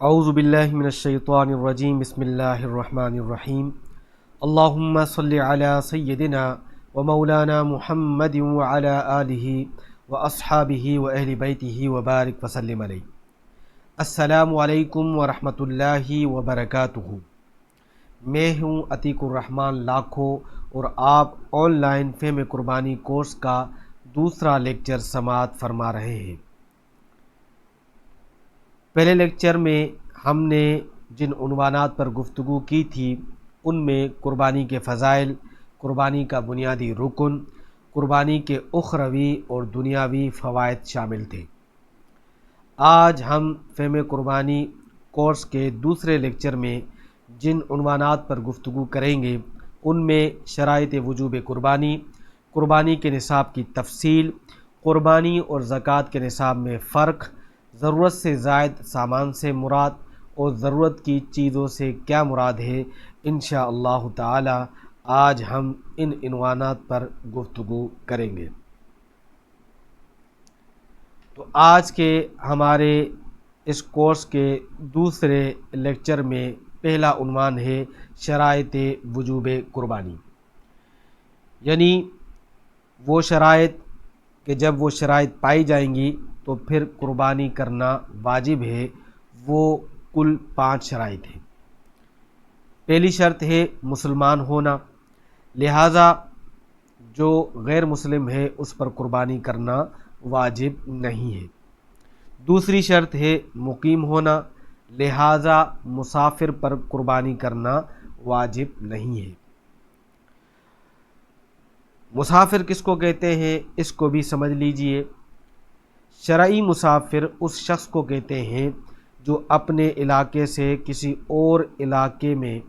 اعوذ باللہ من الشیطان الرجیم بسم اللہ الرحمن الرحیم اللہم صلی علی سیدنا و مولانا محمد وعلی آلہ و اصحابہ و اہل بیتہ وبارک وسلم علیہ۔ السلام علیکم ورحمۃ اللہ وبرکاتہ۔ میں ہوں عتیق الرحمن لاکھو اور آپ آن لائن فہم قربانی کورس کا دوسرا لیکچر سماعت فرما رہے ہیں۔ پہلے لیکچر میں ہم نے جن عنوانات پر گفتگو کی تھی ان میں قربانی کے فضائل، قربانی کا بنیادی رکن، قربانی کے اخروی اور دنیاوی فوائد شامل تھے۔ آج ہم فہم قربانی کورس کے دوسرے لیکچر میں جن عنوانات پر گفتگو کریں گے ان میں شرائط وجوب قربانی، قربانی کے نصاب کی تفصیل، قربانی اور زکوٰۃ کے نصاب میں فرق، ضرورت سے زائد سامان سے مراد اور ضرورت کی چیزوں سے کیا مراد ہے، انشاءاللہ تعالی آج ہم ان عنوانات پر گفتگو کریں گے۔ تو آج کے ہمارے اس کورس کے دوسرے لیکچر میں پہلا عنوان ہے شرائط وجوب قربانی، یعنی وہ شرائط کہ جب وہ شرائط پائی جائیں گی تو پھر قربانی کرنا واجب ہے۔ وہ کل 5 شرائط ہیں۔ پہلی شرط ہے مسلمان ہونا، لہٰذا جو غیر مسلم ہے اس پر قربانی کرنا واجب نہیں ہے۔ دوسری شرط ہے مقیم ہونا، لہٰذا مسافر پر قربانی کرنا واجب نہیں ہے۔ مسافر کس کو کہتے ہیں اس کو بھی سمجھ لیجئے۔ شرعی مسافر اس شخص کو کہتے ہیں جو اپنے علاقے سے کسی اور علاقے میں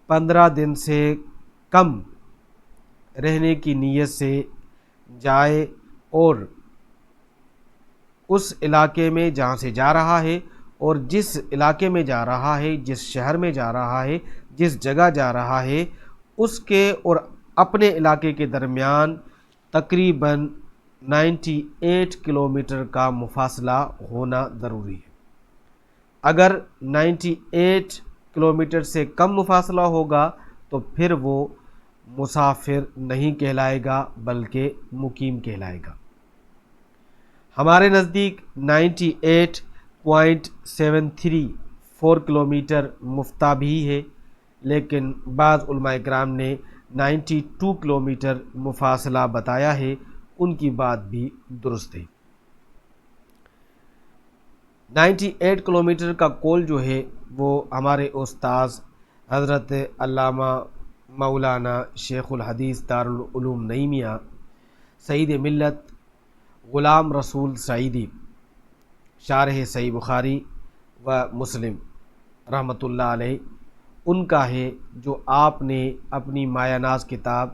15 دن سے کم رہنے کی نیت سے جائے اور اس علاقے میں جہاں سے جا رہا ہے اور جس علاقے میں جا رہا ہے، جس شہر میں جا رہا ہے، جس جگہ جا رہا ہے، اس کے اور اپنے علاقے کے درمیان تقریباً 98 کلومیٹر کا مفاصلہ ہونا ضروری ہے۔ اگر 98 کلومیٹر سے کم مفاصلہ ہوگا تو پھر وہ مسافر نہیں کہلائے گا بلکہ مقیم کہلائے گا۔ ہمارے نزدیک 98.734 کلومیٹر مفتہ بھی ہے، لیکن بعض علماء کرام نے 92 کلومیٹر مفاصلہ بتایا ہے، ان کی بات بھی درست ہے۔ 98 کلومیٹر کا قول جو ہے وہ ہمارے استاذ حضرت علامہ مولانا شیخ الحدیث دارالعلوم نعیمیہ سعید ملت غلام رسول سعیدی شارح صحیح بخاری و مسلم رحمۃ اللہ علیہ ان کا ہے، جو آپ نے اپنی مایہ ناز کتاب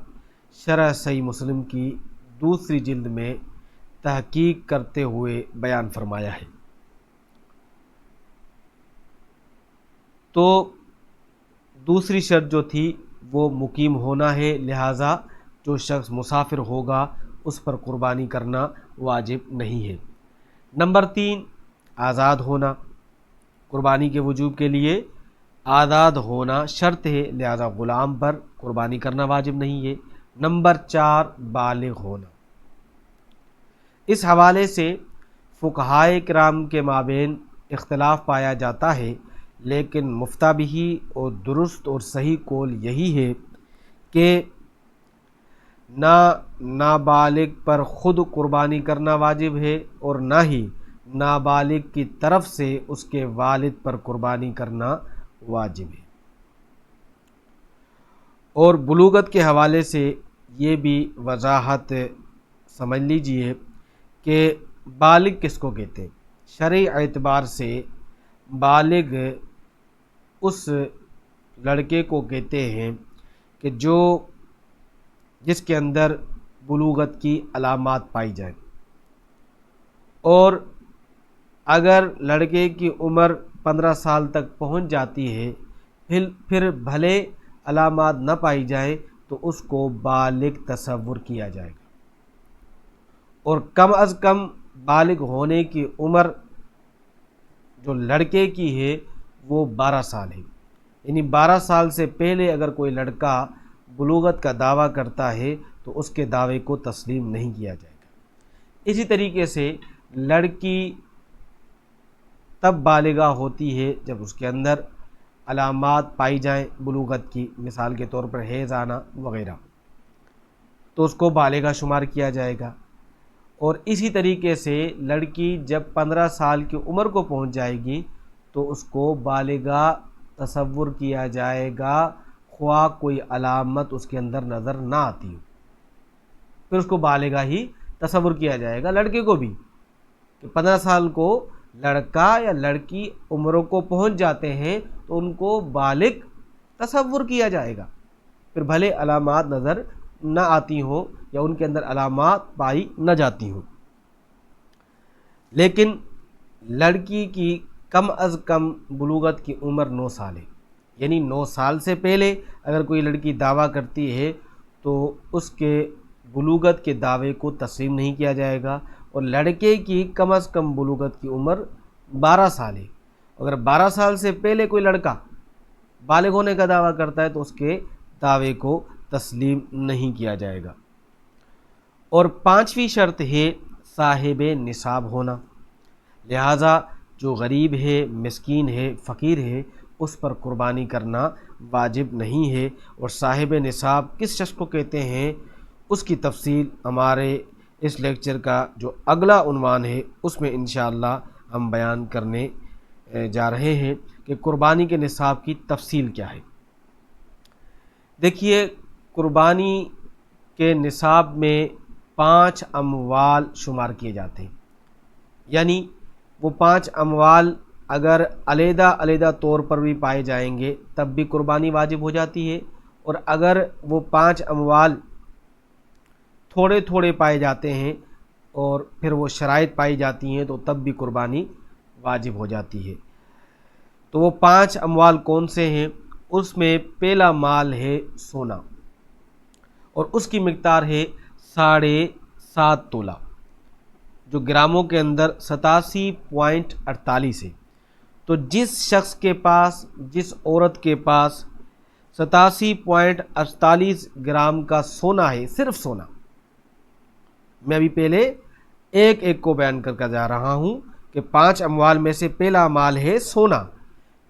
شرح صحیح مسلم کی دوسری جلد میں تحقیق کرتے ہوئے بیان فرمایا ہے۔ تو دوسری شرط جو تھی وہ مقیم ہونا ہے، لہٰذا جو شخص مسافر ہوگا اس پر قربانی کرنا واجب نہیں ہے۔ نمبر 3 آزاد ہونا، قربانی کے وجوب کے لیے آزاد ہونا شرط ہے، لہذا غلام پر قربانی کرنا واجب نہیں ہے۔ نمبر 4 بالغ ہونا۔ اس حوالے سے فقہائے کرام کے مابین اختلاف پایا جاتا ہے، لیکن مفتہ بھی اور درست اور صحیح قول یہی ہے کہ نہ نابالغ پر خود قربانی کرنا واجب ہے اور نہ ہی نابالغ کی طرف سے اس کے والد پر قربانی کرنا واجب ہے۔ اور بلوغت کے حوالے سے یہ بھی وضاحت سمجھ لیجئے کہ بالغ کس کو کہتے ہیں۔ شرعی اعتبار سے بالغ اس لڑکے کو کہتے ہیں کہ جس کے اندر بلوغت کی علامات پائی جائیں، اور اگر لڑکے کی عمر 15 سال تک پہنچ جاتی ہے پھر بھلے علامات نہ پائی جائیں تو اس کو بالغ تصور کیا جائے گا، اور کم از کم بالغ ہونے کی عمر جو لڑکے کی ہے وہ 12 سال ہے، یعنی 12 سال سے پہلے اگر کوئی لڑکا بلوغت کا دعویٰ کرتا ہے تو اس کے دعوے کو تسلیم نہیں کیا جائے گا۔ اسی طریقے سے لڑکی تب بالغہ ہوتی ہے جب اس کے اندر علامات پائی جائیں بلوغت کی، مثال کے طور پر حیض آنا وغیرہ، تو اس کو بالغہ شمار کیا جائے گا۔ اور اسی طریقے سے لڑکی جب 15 سال کی عمر کو پہنچ جائے گی تو اس کو بالغہ تصور کیا جائے گا، خواہ کوئی علامت اس کے اندر نظر نہ آتی ہو، پھر اس کو بالغہ ہی تصور کیا جائے گا۔ لڑکے کو بھی کہ 15 سال کو لڑکا یا لڑکی عمروں کو پہنچ جاتے ہیں تو ان کو بالغ تصور کیا جائے گا، پھر بھلے علامات نظر نہ آتی ہوں یا ان کے اندر علامات پائی نہ جاتی ہوں۔ لیکن لڑکی کی کم از کم بلوغت کی عمر 9 سال ہے، یعنی 9 سال سے پہلے اگر کوئی لڑکی دعویٰ کرتی ہے تو اس کے بلوغت کے دعوے کو تسلیم نہیں کیا جائے گا۔ اور لڑکے کی کم از کم بلوغت کی عمر 12 سال ہے، اگر 12 سال سے پہلے کوئی لڑکا بالغ ہونے کا دعویٰ کرتا ہے تو اس کے دعوے کو تسلیم نہیں کیا جائے گا۔ اور 5ویں شرط ہے صاحب نصاب ہونا، لہٰذا جو غریب ہے، مسکین ہے، فقیر ہے، اس پر قربانی کرنا واجب نہیں ہے۔ اور صاحب نصاب کس شخص کو کہتے ہیں اس کی تفصیل ہمارے اس لیکچر کا جو اگلا عنوان ہے اس میں انشاءاللہ ہم بیان کرنے جا رہے ہیں کہ قربانی کے نصاب کی تفصیل کیا ہے۔ دیکھیے، قربانی کے نصاب میں 5 اموال شمار کیے جاتے ہیں، یعنی وہ 5 اموال اگر علیحدہ علیحدہ طور پر بھی پائے جائیں گے تب بھی قربانی واجب ہو جاتی ہے، اور اگر وہ 5 اموال تھوڑے تھوڑے پائے جاتے ہیں اور پھر وہ شرائط پائی جاتی ہیں تو تب بھی قربانی واجب ہو جاتی ہے۔ تو وہ 5 اموال کون سے ہیں؟ اس میں پہلا مال ہے سونا، اور اس کی مقدار ہے 7.5 تولہ، جو گراموں کے اندر 87.48 ہے۔ تو جس شخص کے پاس، جس عورت کے پاس 87.48 گرام کا سونا ہے، صرف سونا، میں ابھی پہلے ایک ایک کو بیان کر جا رہا ہوں کہ 5 اموال میں سے پہلا مال ہے سونا،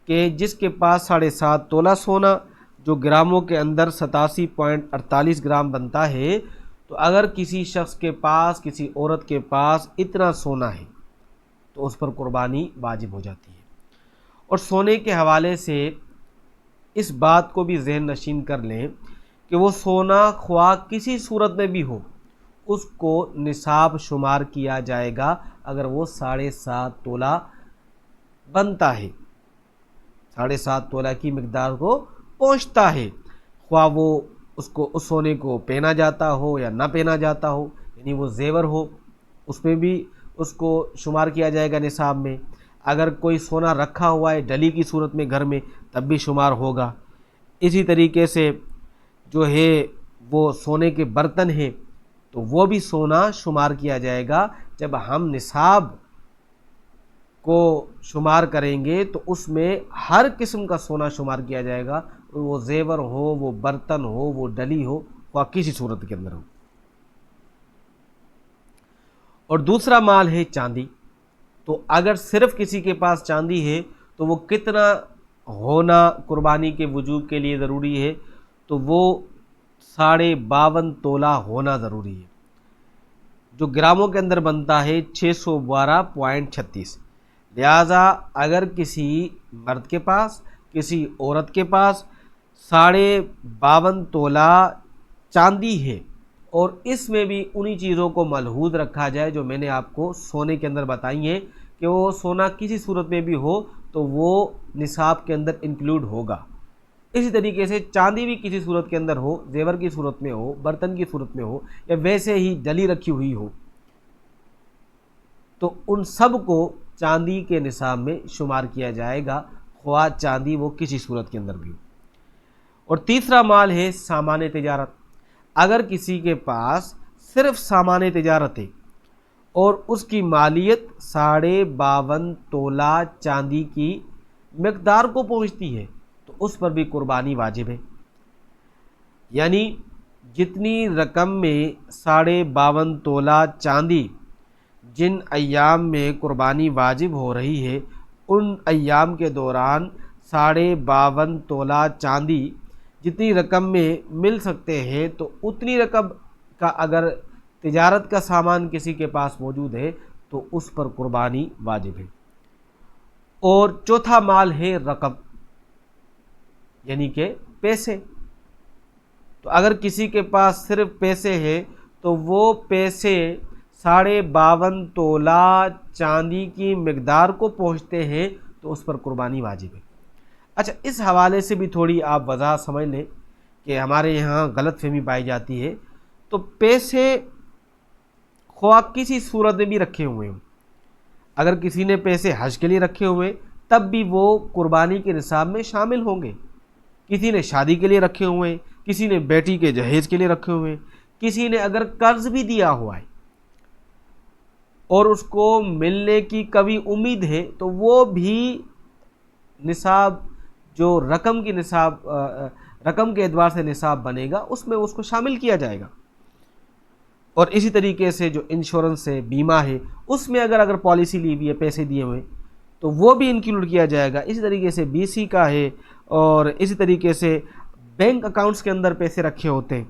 کہ جس کے پاس 7.5 تولہ سونا جو گراموں کے اندر 87.48 گرام بنتا ہے، تو اگر کسی شخص کے پاس، کسی عورت کے پاس اتنا سونا ہے تو اس پر قربانی واجب ہو جاتی ہے۔ اور سونے کے حوالے سے اس بات کو بھی ذہن نشین کر لیں کہ وہ سونا خواہ کسی صورت میں بھی ہو، اس کو نصاب شمار کیا جائے گا اگر وہ 7.5 تولہ بنتا ہے، 7.5 تولہ کی مقدار کو پہنچتا ہے، خواہ وہ اس سونے کو پہنا جاتا ہو یا نہ پہنا جاتا ہو، یعنی وہ زیور ہو، اس میں بھی اس کو شمار کیا جائے گا نصاب میں۔ اگر کوئی سونا رکھا ہوا ہے ڈلی کی صورت میں گھر میں تب بھی شمار ہوگا۔ اسی طریقے سے جو ہے وہ سونے کے برتن ہیں تو وہ بھی سونا شمار کیا جائے گا۔ جب ہم نصاب کو شمار کریں گے تو اس میں ہر قسم کا سونا شمار کیا جائے گا، وہ زیور ہو، وہ برتن ہو، وہ ڈلی ہو، وہ کسی صورت کے اندر ہو۔ اور دوسرا مال ہے چاندی، تو اگر صرف کسی کے پاس چاندی ہے تو وہ کتنا ہونا قربانی کے وجوب کے لیے ضروری ہے؟ تو وہ 52.5 تولہ ہونا ضروری ہے، جو گراموں کے اندر بنتا ہے 612.36۔ لہٰذا اگر کسی مرد کے پاس، کسی عورت کے پاس 52.5 تولہ چاندی ہے، اور اس میں بھی انہی چیزوں کو ملحوظ رکھا جائے جو میں نے آپ کو سونے کے اندر بتائی ہیں کہ وہ سونا کسی صورت میں بھی ہو تو وہ نصاب کے اندر انکلوڈ ہوگا، اسی طریقے سے چاندی بھی کسی صورت کے اندر ہو، زیور کی صورت میں ہو، برتن کی صورت میں ہو، یا ویسے ہی ڈلی رکھی ہوئی ہو، تو ان سب کو چاندی کے نصاب میں شمار کیا جائے گا، خواہ چاندی وہ کسی صورت کے اندر بھی ہو۔ اور تیسرا مال ہے سامان تجارت، اگر کسی کے پاس صرف سامان تجارت ہے اور اس کی مالیت 52.5 تولہ چاندی کی مقدار کو پہنچتی ہے تو اس پر بھی قربانی واجب ہے۔ یعنی جتنی رقم میں 52.5 تولہ چاندی جن ایام میں قربانی واجب ہو رہی ہے، ان ایام کے دوران 52.5 تولہ چاندی جتنی رقم میں مل سکتے ہیں تو اتنی رقم کا اگر تجارت کا سامان کسی کے پاس موجود ہے تو اس پر قربانی واجب ہے۔ اور چوتھا مال ہے رقم، یعنی کہ پیسے۔ تو اگر کسی کے پاس صرف پیسے ہیں تو وہ پیسے 52.5 تولہ چاندی کی مقدار کو پہنچتے ہیں تو اس پر قربانی واجب ہے۔ اچھا، اس حوالے سے بھی تھوڑی آپ وضاحت سمجھ لیں کہ ہمارے یہاں غلط فہمی پائی جاتی ہے۔ تو پیسے خواہ کسی صورت میں بھی رکھے ہوئے ہوں، اگر کسی نے پیسے حج کے لیے رکھے ہوئے تب بھی وہ قربانی کے نصاب میں شامل ہوں گے۔ کسی نے شادی کے لیے رکھے ہوئے ہیں، کسی نے بیٹی کے جہیز کے لیے رکھے ہوئے ہیں، کسی نے اگر قرض بھی دیا ہوا ہے اور اس کو ملنے کی کبھی امید ہے تو وہ بھی نصاب جو رقم کی نصاب رقم کے اعتبار سے نصاب بنے گا اس میں اس کو شامل کیا جائے گا۔ اور اسی طریقے سے جو انشورنس ہے، بیمہ ہے، اس میں اگر پالیسی لی ہوئی ہے، پیسے دیے ہوئے تو وہ بھی انکلوڈ کیا جائے گا۔ اسی طریقے سے بی سی کا ہے، اور اسی طریقے سے بینک اکاؤنٹس کے اندر پیسے رکھے ہوتے ہیں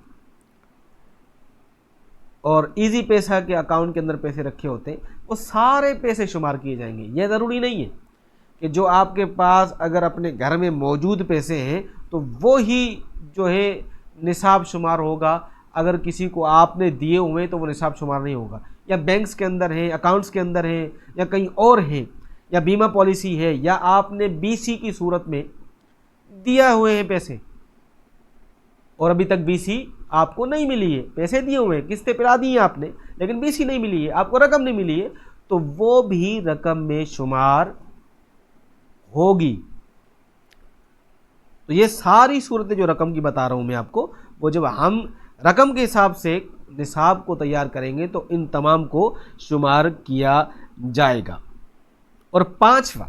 اور ایزی پیسہ کے اکاؤنٹ کے اندر پیسے رکھے ہوتے ہیں، وہ سارے پیسے شمار کیے جائیں گے۔ یہ ضروری نہیں ہے کہ جو آپ کے پاس اگر اپنے گھر میں موجود پیسے ہیں تو وہی جو ہے نصاب شمار ہوگا، اگر کسی کو آپ نے دیے ہوئے تو وہ نصاب شمار نہیں ہوگا، یا بینکس کے اندر ہیں، اکاؤنٹس کے اندر ہیں، یا کہیں اور ہیں، یا بیمہ پالیسی ہے، یا آپ نے بی سی کی صورت میں دیا ہوئے ہیں پیسے اور ابھی تک بی سی آپ کو نہیں ملی ہے، پیسے دیے ہوئے ہیں، قسطیں پلا دی ہیں آپ نے لیکن بی سی نہیں ملی ہے، آپ کو رقم نہیں ملی ہے، تو وہ بھی رقم میں شمار ہوگی۔ تو یہ ساری صورتیں جو رقم کی بتا رہا ہوں میں آپ کو، وہ جب ہم رقم کے حساب سے نصاب کو تیار کریں گے تو ان تمام کو شمار کیا جائے گا۔ اور پانچواں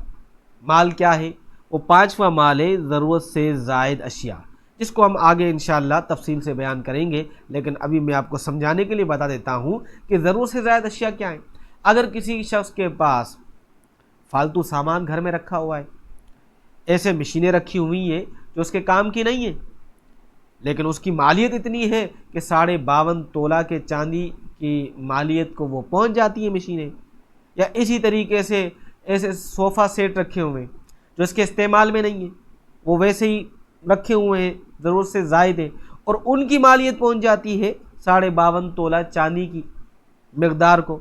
مال کیا ہے؟ وہ پانچواں مال ہے ضرورت سے زائد اشیاء، جس کو ہم آگے انشاءاللہ تفصیل سے بیان کریں گے، لیکن ابھی میں آپ کو سمجھانے کے لیے بتا دیتا ہوں کہ ضرورت سے زائد اشیاء کیا ہیں۔ اگر کسی شخص کے پاس فالتو سامان گھر میں رکھا ہوا ہے، ایسے مشینیں رکھی ہوئی ہیں جو اس کے کام کی نہیں ہیں لیکن اس کی مالیت اتنی ہے کہ 52.5 تولہ کے چاندی کی مالیت کو وہ پہنچ جاتی ہیں مشینیں، یا اسی طریقے سے ایسے صوفہ سیٹ رکھے ہوئے ہیں جو اس کے استعمال میں نہیں ہیں، وہ ویسے ہی رکھے ہوئے ہیں، ضرورت سے زائد ہیں، اور ان کی مالیت پہنچ جاتی ہے 52.5 تولہ چاندی کی مقدار کو،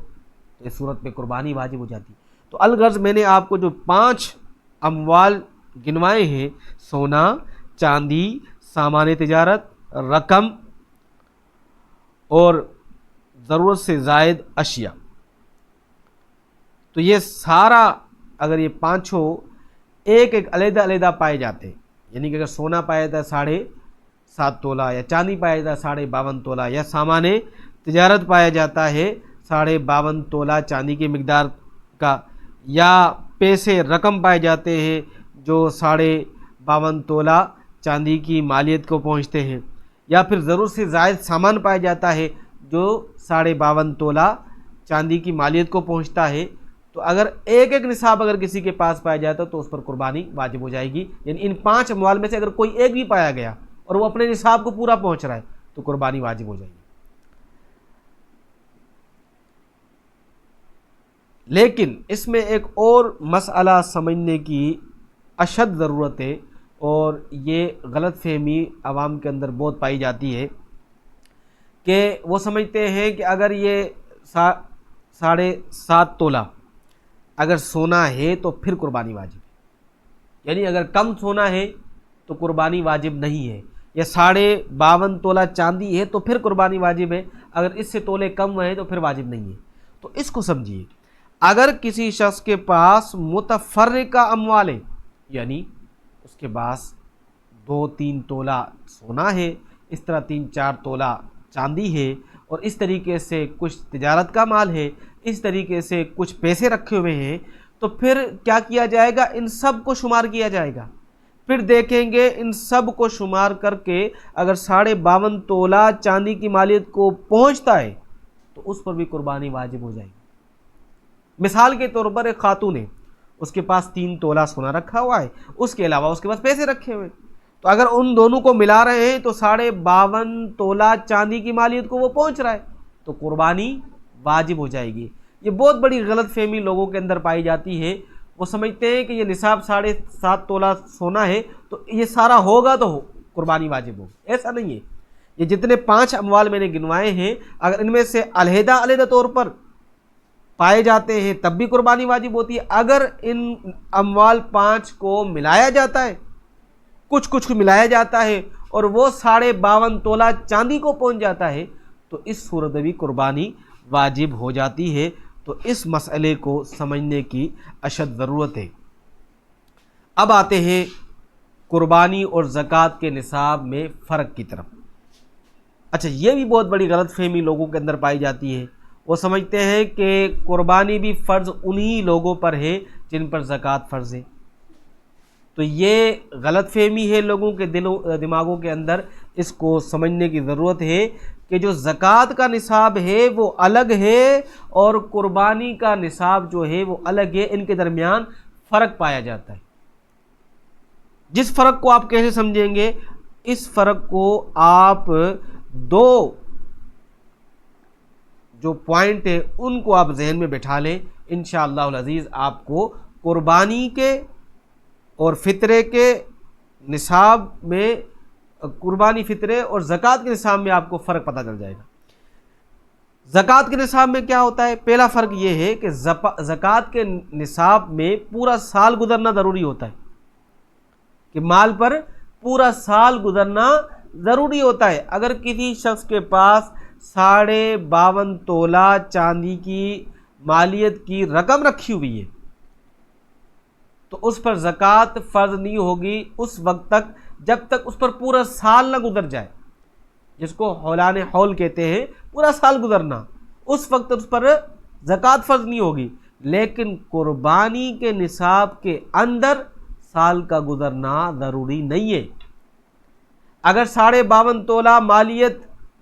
تو اس صورت میں قربانی واجب ہو جاتی ہے۔ تو الغرض میں نے آپ کو جو 5 اموال گنوائے ہیں، سونا، چاندی، سامان تجارت، رقم اور ضرورت سے زائد اشیاء، تو یہ سارا اگر یہ پانچوں ایک ایک علیحدہ علیحدہ پائے جاتے ہیں، یعنی کہ اگر سونا پایا جاتا ہے 7.5 تولہ، یا چاندی پایا جاتا ہے 52.5 تولہ، یا سامان تجارت پایا جاتا ہے 52.5 تولہ چاندی کی مقدار کا، یا پیسے رقم پائے جاتے ہیں جو 52.5 تولہ چاندی کی مالیت کو پہنچتے ہیں، یا پھر ضرورت سے زائد سامان پایا جاتا ہے جو 52.5 تولہ چاندی کی مالیت کو پہنچتا ہے، تو اگر ایک ایک نصاب اگر کسی کے پاس پایا جاتا ہے تو اس پر قربانی واجب ہو جائے گی۔ یعنی ان 5 اموال میں سے اگر کوئی ایک بھی پایا گیا اور وہ اپنے نصاب کو پورا پہنچ رہا ہے تو قربانی واجب ہو جائے گی۔ لیکن اس میں ایک اور مسئلہ سمجھنے کی اشد ضرورت ہے، اور یہ غلط فہمی عوام کے اندر بہت پائی جاتی ہے کہ وہ سمجھتے ہیں کہ اگر یہ 7.5 تولہ اگر سونا ہے تو پھر قربانی واجب ہے، یعنی اگر کم سونا ہے تو قربانی واجب نہیں ہے، یا 52.5 تولہ چاندی ہے تو پھر قربانی واجب ہے، اگر اس سے تولے کم ہیں تو پھر واجب نہیں ہے۔ تو اس کو سمجھیے، اگر کسی شخص کے پاس متفرقہ اموال ہے، یعنی اس کے پاس 2-3 تولہ سونا ہے، اس طرح 3-4 تولہ چاندی ہے، اور اس طریقے سے کچھ تجارت کا مال ہے، اس طریقے سے کچھ پیسے رکھے ہوئے ہیں، تو پھر کیا کیا جائے گا؟ ان سب کو شمار کیا جائے گا۔ پھر دیکھیں گے ان سب کو شمار کر کے اگر 52.5 تولہ چاندی کی مالیت کو پہنچتا ہے تو اس پر بھی قربانی واجب ہو جائے گی۔ مثال کے طور پر ایک خاتون ہے، اس کے پاس 3 تولہ سونا رکھا ہوا ہے، اس کے علاوہ اس کے پاس پیسے رکھے ہوئے، تو اگر ان دونوں کو ملا رہے ہیں تو 52.5 تولہ چاندی کی مالیت کو وہ پہنچ رہا ہے تو قربانی واجب ہو جائے گی۔ یہ بہت بڑی غلط فہمی لوگوں کے اندر پائی جاتی ہے، وہ سمجھتے ہیں کہ یہ نصاب 7.5 تولہ سونا ہے تو یہ سارا ہوگا تو قربانی واجب ہوگی۔ ایسا نہیں ہے۔ یہ جتنے 5 اموال میں نے گنوائے ہیں، اگر ان میں سے علیحدہ علیحدہ طور پر پائے جاتے ہیں تب بھی قربانی واجب ہوتی ہے۔ اگر ان اموال 5 کو ملایا جاتا ہے، کچھ کچھ ملایا جاتا ہے اور وہ 52.5 تولہ چاندی کو پہنچ جاتا ہے تو اس صورت میں بھی قربانی واجب ہو جاتی ہے۔ تو اس مسئلے کو سمجھنے کی اشد ضرورت ہے۔ اب آتے ہیں قربانی اور زکوٰۃ کے نصاب میں فرق کی طرف۔ اچھا، یہ بھی بہت بڑی غلط فہمی لوگوں کے اندر پائی جاتی ہے، وہ سمجھتے ہیں کہ قربانی بھی فرض انہی لوگوں پر ہے جن پر زکوٰۃ فرض ہے۔ تو یہ غلط فہمی ہے لوگوں کے دماغوں کے اندر، اس کو سمجھنے کی ضرورت ہے کہ جو زکوٰۃ کا نصاب ہے وہ الگ ہے اور قربانی کا نصاب جو ہے وہ الگ ہے، ان کے درمیان فرق پایا جاتا ہے۔ جس فرق کو آپ کیسے سمجھیں گے؟ اس فرق کو آپ 2 جو پوائنٹ ہے ان کو آپ ذہن میں بٹھا لیں، انشاءاللہ العزیز آپ کو قربانی کے اور فطرے کے نصاب میں، قربانی فطرے اور زکوٰۃ کے نصاب میں آپ کو فرق پتہ چل جائے گا۔ زکوٰۃ کے نصاب میں کیا ہوتا ہے؟ پہلا فرق یہ ہے کہ زکوٰۃ کے نصاب میں پورا سال گزرنا ضروری ہوتا ہے، کہ مال پر پورا سال گزرنا ضروری ہوتا ہے۔ اگر کسی شخص کے پاس 52.5 تولہ چاندی کی مالیت کی رقم رکھی ہوئی ہے تو اس پر زکوٰۃ فرض نہیں ہوگی اس وقت تک جب تک اس پر پورا سال نہ گزر جائے، جس کو حولان حول کہتے ہیں، پورا سال گزرنا، اس وقت اس پر زکوٰۃ فرض نہیں ہوگی۔ لیکن قربانی کے نصاب کے اندر سال کا گزرنا ضروری نہیں ہے۔ اگر 52.5 تولہ مالیت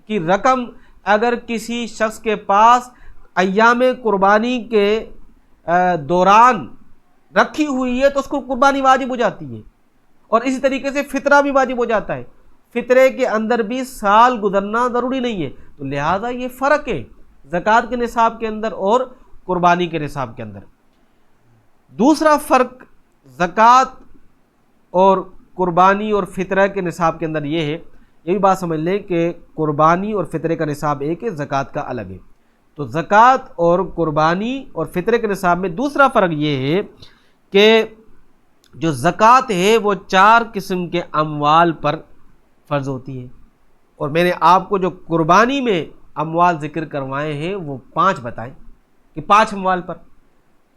کی رقم اگر کسی شخص کے پاس ایام قربانی کے دوران رکھی ہوئی ہے تو اس کو قربانی واجب ہو جاتی ہے، اور اسی طریقے سے فطرہ بھی واجب ہو جاتا ہے۔ فطرے کے اندر بھی سال گزرنا ضروری نہیں ہے، تو لہٰذا یہ فرق ہے زکوٰۃ کے نصاب کے اندر اور قربانی کے نصاب کے اندر۔ دوسرا فرق زکوٰۃ اور قربانی اور فطرہ کے نصاب کے اندر یہ ہے، یہ بھی بات سمجھ لیں کہ قربانی اور فطرے کا نصاب ایک ہے، زکوٰۃ کا الگ ہے۔ تو زکوٰۃ اور قربانی اور فطرے کے نصاب میں دوسرا فرق یہ ہے کہ جو زکوٰۃ ہے وہ 4 قسم کے اموال پر فرض ہوتی ہے، اور میں نے آپ کو جو قربانی میں اموال ذکر کروائے ہیں وہ 5 بتائیں کہ 5 اموال پر۔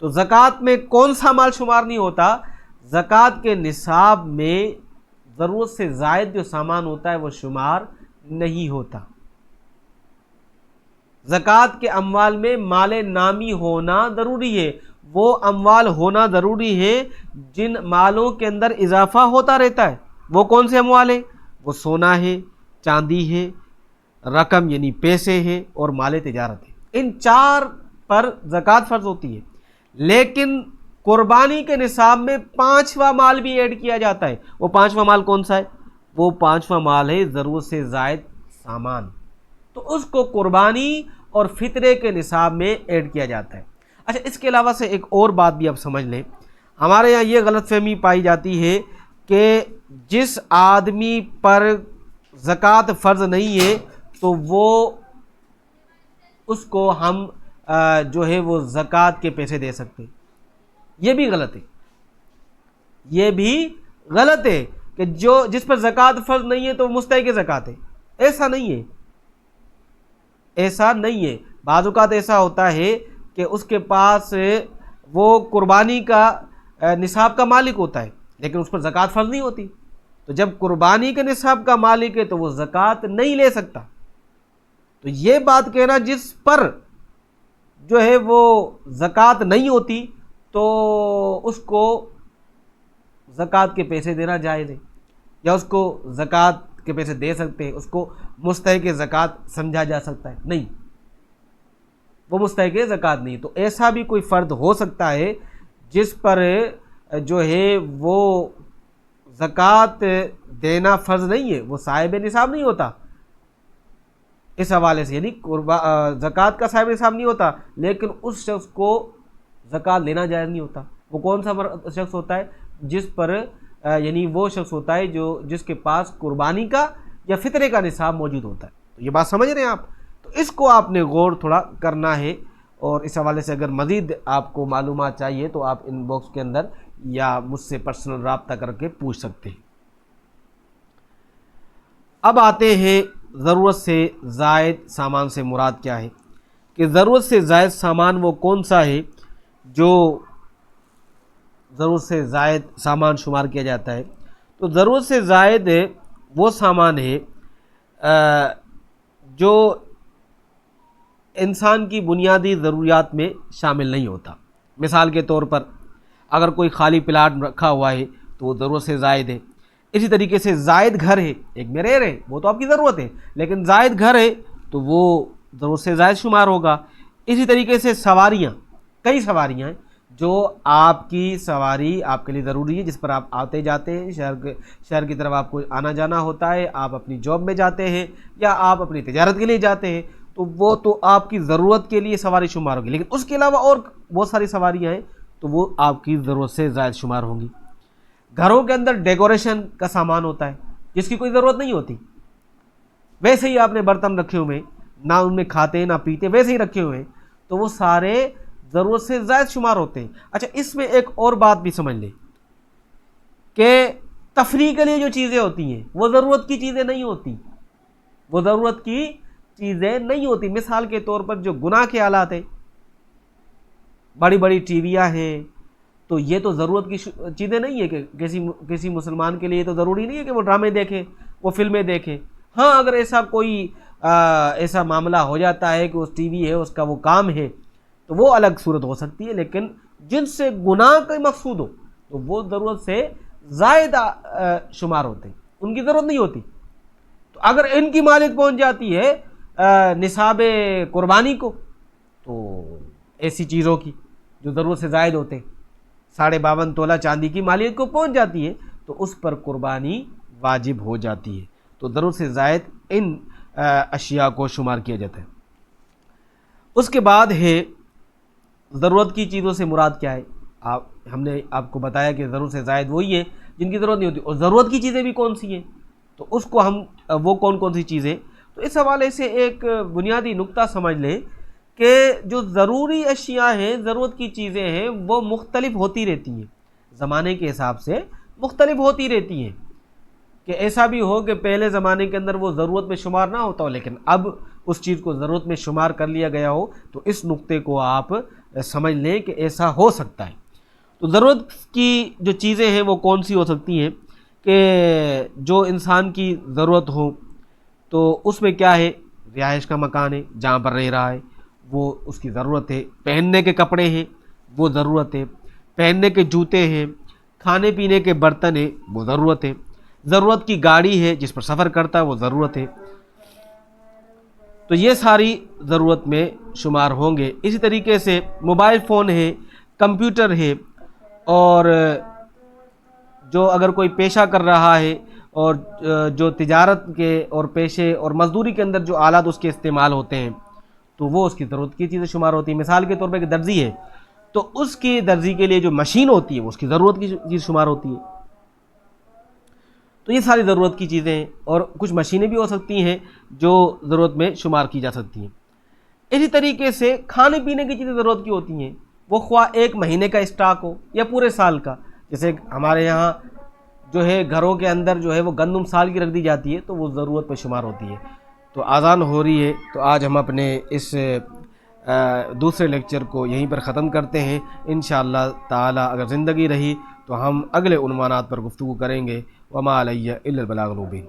تو زکوٰۃ میں کون سا مال شمار نہیں ہوتا؟ زکوٰۃ کے نصاب میں ضرورت سے زائد جو سامان ہوتا ہے وہ شمار نہیں ہوتا۔ زکوٰۃ کے اموال میں مال نامی ہونا ضروری ہے، وہ اموال ہونا ضروری ہے جن مالوں کے اندر اضافہ ہوتا رہتا ہے۔ وہ کون سے اموال ہیں؟ وہ سونا ہے، چاندی ہے، رقم یعنی پیسے ہیں اور مال تجارت ہے۔ ان 4 پر زکوٰۃ فرض ہوتی ہے، لیکن قربانی کے نصاب میں 5واں مال بھی ایڈ کیا جاتا ہے۔ وہ 5واں مال کون سا ہے؟ وہ 5واں مال ہے ضرورت سے زائد سامان، تو اس کو قربانی اور فطرے کے نصاب میں ایڈ کیا جاتا ہے۔ اچھا، اس کے علاوہ سے ایک اور بات بھی آپ سمجھ لیں، ہمارے یہاں یہ غلط فہمی پائی جاتی ہے کہ جس آدمی پر زکوٰۃ فرض نہیں ہے تو وہ اس کو ہم جو ہے وہ زکوٰۃ کے پیسے دے سکتے ہیں۔ یہ بھی غلط ہے، یہ بھی غلط ہے کہ جس پر زکوٰۃ فرض نہیں ہے تو وہ مستحق زکوٰۃ ہے۔ ایسا نہیں ہے، ایسا نہیں ہے۔ بعض اوقات ایسا ہوتا ہے کہ اس کے پاس وہ قربانی کا نصاب کا مالک ہوتا ہے لیکن اس پر زکوٰۃ فرض نہیں ہوتی، تو جب قربانی کے نصاب کا مالک ہے تو وہ زکوٰۃ نہیں لے سکتا۔ تو یہ بات کہنا جو ہے وہ زکوٰۃ نہیں ہوتی تو اس کو زکوٰۃ کے پیسے دینا جائز ہے، یا اس کو زکوٰۃ کے پیسے دے سکتے ہیں، اس کو مستحق زکوٰۃ سمجھا جا سکتا ہے؟ نہیں، وہ مستحق زکوٰۃ نہیں۔ تو ایسا بھی کوئی فرد ہو سکتا ہے جس پر جو ہے وہ زکوٰۃ دینا فرض نہیں ہے، وہ صاحب نصاب نہیں ہوتا، اس حوالے سے یعنی زکوٰۃ کا صاحب نصاب نہیں ہوتا، لیکن اس شخص کو زکوٰۃ لینا جائز نہیں ہوتا۔ وہ کون سا شخص ہوتا ہے؟ جس پر یعنی وہ شخص ہوتا ہے جس کے پاس قربانی کا یا فطرے کا نصاب موجود ہوتا ہے۔ تو یہ بات سمجھ رہے ہیں آپ؟ تو اس کو آپ نے غور تھوڑا کرنا ہے، اور اس حوالے سے اگر مزید آپ کو معلومات چاہیے تو آپ ان باکس کے اندر یا مجھ سے پرسنل رابطہ کر کے پوچھ سکتے ہیں۔ اب آتے ہیں ضرورت سے زائد سامان سے مراد کیا ہے، کہ ضرورت سے زائد سامان وہ کون سا ہے جو ضرورت سے زائد سامان شمار کیا جاتا ہے؟ تو ضرورت سے زائد وہ سامان ہے جو انسان کی بنیادی ضروریات میں شامل نہیں ہوتا۔ مثال کے طور پر اگر کوئی خالی پلاٹ رکھا ہوا ہے تو وہ ضرورت سے زائد ہے۔ اسی طریقے سے زائد گھر ہے، ایک میریر ہے وہ تو آپ کی ضرورت ہے، لیکن زائد گھر ہے تو وہ ضرورت سے زائد شمار ہوگا۔ اسی طریقے سے سواریاں، کئی سواریاں ہیں جو آپ کی سواری آپ کے لیے ضروری ہے، جس پر آپ آتے جاتے ہیں، شہر کی طرف آپ کو آنا جانا ہوتا ہے، آپ اپنی جاب میں جاتے ہیں یا آپ اپنی تجارت کے لیے جاتے ہیں، تو وہ تو آپ کی ضرورت کے لیے سواری شمار ہوگی۔ لیکن اس کے علاوہ اور بہت ساری سواریاں ہیں تو وہ آپ کی ضرورت سے زائد شمار ہوں گی۔ گھروں کے اندر ڈیکوریشن کا سامان ہوتا ہے جس کی کوئی ضرورت نہیں ہوتی، ویسے ہی آپ نے برتن رکھے ہوئے، نہ ان میں کھاتے نہ پیتے، ویسے ہی رکھے ہوئے ہیں، تو وہ سارے ضرورت سے زائد شمار ہوتے ہیں۔ اچھا، اس میں ایک اور بات بھی سمجھ لیں کہ تفریح کے لیے جو چیزیں ہوتی ہیں وہ ضرورت کی چیزیں نہیں ہوتی، وہ ضرورت کی چیزیں نہیں ہوتی۔ مثال کے طور پر جو گناہ کے آلات ہیں، بڑی بڑی ٹی ویاں ہیں، تو یہ تو ضرورت کی چیزیں نہیں ہے کہ کسی مسلمان کے لیے تو ضروری نہیں ہے کہ وہ ڈرامے دیکھے، وہ فلمیں دیکھے۔ ہاں، اگر ایسا کوئی ایسا معاملہ ہو جاتا ہے کہ اس ٹی وی ہے، اس کا وہ کام ہے، تو وہ الگ صورت ہو سکتی ہے، لیکن جن سے گناہ کا مقصود ہو تو وہ ضرورت سے زائد شمار ہوتے ہیں، ان کی ضرورت نہیں ہوتی۔ تو اگر ان کی مالک پہنچ جاتی ہے نصاب قربانی کو، تو ایسی چیزوں کی جو ضرورت سے زائد ہوتے ہیں، 52.5 تولہ چاندی کی مالیت کو پہنچ جاتی ہے، تو اس پر قربانی واجب ہو جاتی ہے۔ تو ضرورت سے زائد ان اشیاء کو شمار کیا جاتا ہے۔ اس کے بعد ہے ضرورت کی چیزوں سے مراد کیا ہے۔ ہم نے آپ کو بتایا کہ ضرورت سے زائد وہی ہے جن کی ضرورت نہیں ہوتی، اور ضرورت کی چیزیں بھی کون سی ہیں، تو اس کو وہ کون سی چیزیں، تو اس حوالے سے ایک بنیادی نقطہ سمجھ لیں کہ جو ضروری اشیاء ہیں، ضرورت کی چیزیں ہیں، وہ مختلف ہوتی رہتی ہیں، زمانے کے حساب سے مختلف ہوتی رہتی ہیں۔ کہ ایسا بھی ہو کہ پہلے زمانے کے اندر وہ ضرورت میں شمار نہ ہوتا ہو، لیکن اب اس چیز کو ضرورت میں شمار کر لیا گیا ہو، تو اس نقطے کو آپ سمجھ لیں کہ ایسا ہو سکتا ہے۔ تو ضرورت کی جو چیزیں ہیں وہ کون سی ہو سکتی ہیں کہ جو انسان کی ضرورت ہو، تو اس میں کیا ہے، رہائش کا مکان ہے جہاں پر رہ رہا ہے، وہ اس کی ضرورت ہے۔ پہننے کے کپڑے ہیں، وہ ضرورت ہے۔ پہننے کے جوتے ہیں، کھانے پینے کے برتن ہیں، وہ ضرورت ہے۔ ضرورت کی گاڑی ہے جس پر سفر کرتا ہے، وہ ضرورت ہے۔ تو یہ ساری ضرورت میں شمار ہوں گے۔ اسی طریقے سے موبائل فون ہے، کمپیوٹر ہے، اور جو اگر کوئی پیشہ کر رہا ہے اور جو تجارت کے اور پیشے اور مزدوری کے اندر جو آلات اس کے استعمال ہوتے ہیں، تو وہ اس کی ضرورت کی چیزیں شمار ہوتی ہیں۔ مثال کے طور پر ایک درزی ہے تو اس کی درزی کے لیے جو مشین ہوتی ہے وہ اس کی ضرورت کی چیز شمار ہوتی ہے۔ تو یہ ساری ضرورت کی چیزیں ہیں، اور کچھ مشینیں بھی ہو سکتی ہیں جو ضرورت میں شمار کی جا سکتی ہیں۔ اسی طریقے سے کھانے پینے کی چیزیں ضرورت کی ہوتی ہیں، وہ خواہ 1 مہینے کا اسٹاک ہو یا پورے سال کا۔ جیسے ہمارے یہاں جو ہے گھروں کے اندر جو ہے وہ گندم سال کی رکھ دی جاتی ہے، تو وہ ضرورت پہ شمار ہوتی ہے۔ تو اذان ہو رہی ہے، تو آج ہم اپنے اس دوسرے لیکچر کو یہیں پر ختم کرتے ہیں۔ انشاءاللہ تعالی اگر زندگی رہی تو ہم اگلے عنوانات پر گفتگو کریں گے۔ وما علیہ الا البلاغ المبین۔